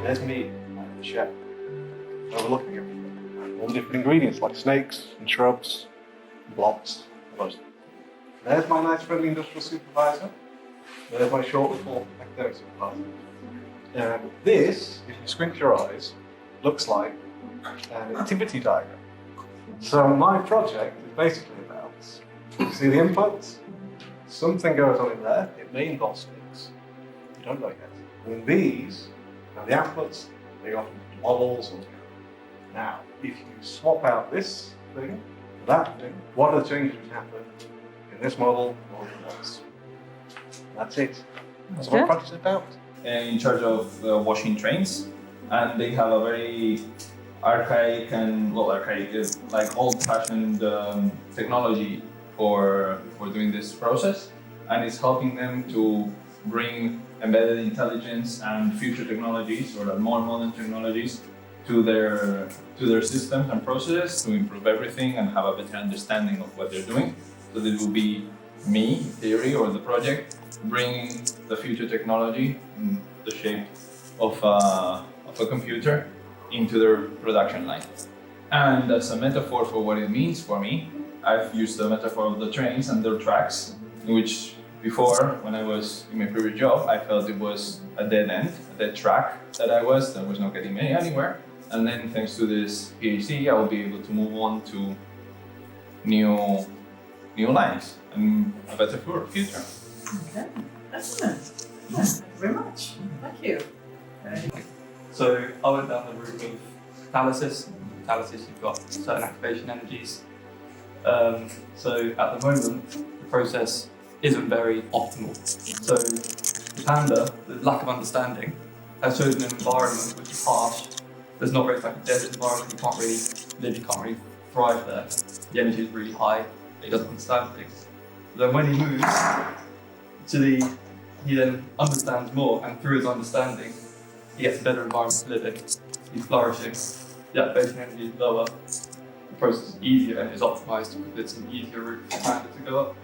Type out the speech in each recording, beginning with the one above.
there's me, like the chef, overlooking everything. All the different ingredients like snakes and shrubs, blocks. There's my nice friendly industrial supervisor. There's my short little academic supervisor. And this, if you squint your eyes, looks like an activity diagram. So my project is basically about, you see the inputs? Something goes on in there, it may involve snakes. You don't know yet. And these are the outputs, they often models or now, if you swap out this thing, that thing, what are the changes that happen in this model or else? That's it. That's what project is about. In charge of washing trains, and they have a very archaic and like old-fashioned technology for doing this process, and it's helping them to bring embedded intelligence and future technologies or more modern technologies to their systems and processes to improve everything and have a better understanding of what they're doing. So this will be me, in theory, or the project, bringing the future technology in the shape of a computer into their production line. And as a metaphor for what it means for me, I've used the metaphor of the trains and their tracks, in which before, when I was in my previous job, I felt it was a dead end, a dead track that I was not getting me anywhere. And then thanks to this PhD, I will be able to move on to new lines and a better future. Okay, excellent. Yeah, thank you very much. Thank you. So I went down the route of catalysis. Catalysis, you've got certain activation energies. So at the moment, the process isn't very optimal. So the panda, the lack of understanding, has chosen an environment which is harsh. There's not very like a desert environment, you can't really live, you can't really thrive there. The energy is really high, he doesn't understand things. Then when he moves he then understands more, and through his understanding, he gets a better environment to live in. He's flourishing, the activation energy is lower, the process is easier and is optimized because it's an easier route for the panda to go up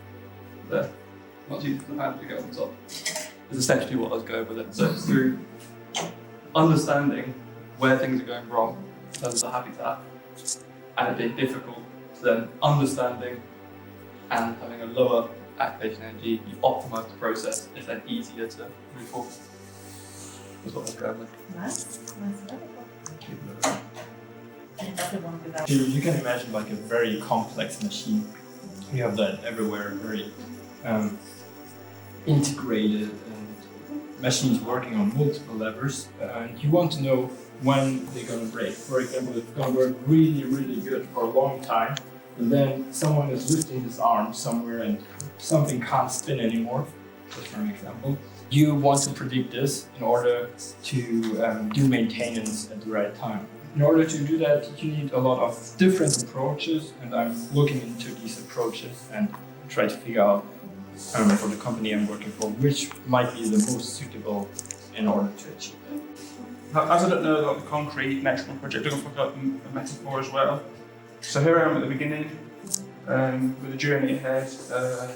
there. Much easier for the panda to go on top. Is essentially what I was going with it. So it's through understanding where things are going wrong in terms of the habitat, and it being difficult to then understanding and having a lower activation energy, you optimize the process, it's then easier to move forward. That's what I was going with. Nice metaphor. You can imagine like a very complex machine. You have that everywhere, very integrated and machines working on multiple levers, and you want to know when they're going to break. For example, it's going to work really, really good for a long time, and then someone is lifting his arm somewhere and something can't spin anymore, just for an example. You want to predict this in order to do maintenance at the right time. In order to do that, you need a lot of different approaches, and I'm looking into these approaches and try to figure out for the company I'm working for, which might be the most suitable in order to achieve that. As I don't know about the concrete national project, I'm going to look at a metaphor as well. So here I am at the beginning, with a journey ahead. And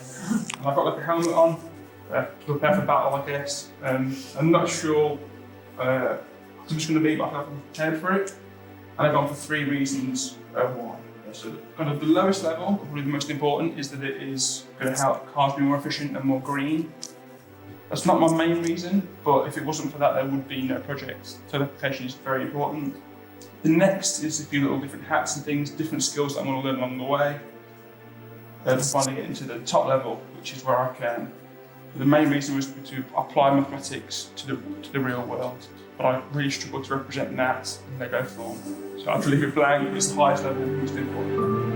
I've got like a helmet on to prepare for battle, I guess. I'm not sure how I'm just going to be, but I'm prepared for it. And I've gone for 3 reasons why. So kind of the lowest level, probably the most important, is that it is going to help cars be more efficient and more green. That's not my main reason, but if it wasn't for that, there would be no project. So the application is very important. The next is a few little different hats and things, different skills that I'm going to learn along the way. To finally get into the top level, which is where I can. The main reason was to apply mathematics to the real world, but I really struggle to represent that in Lego form. So I believe it blank is the highest level, most important.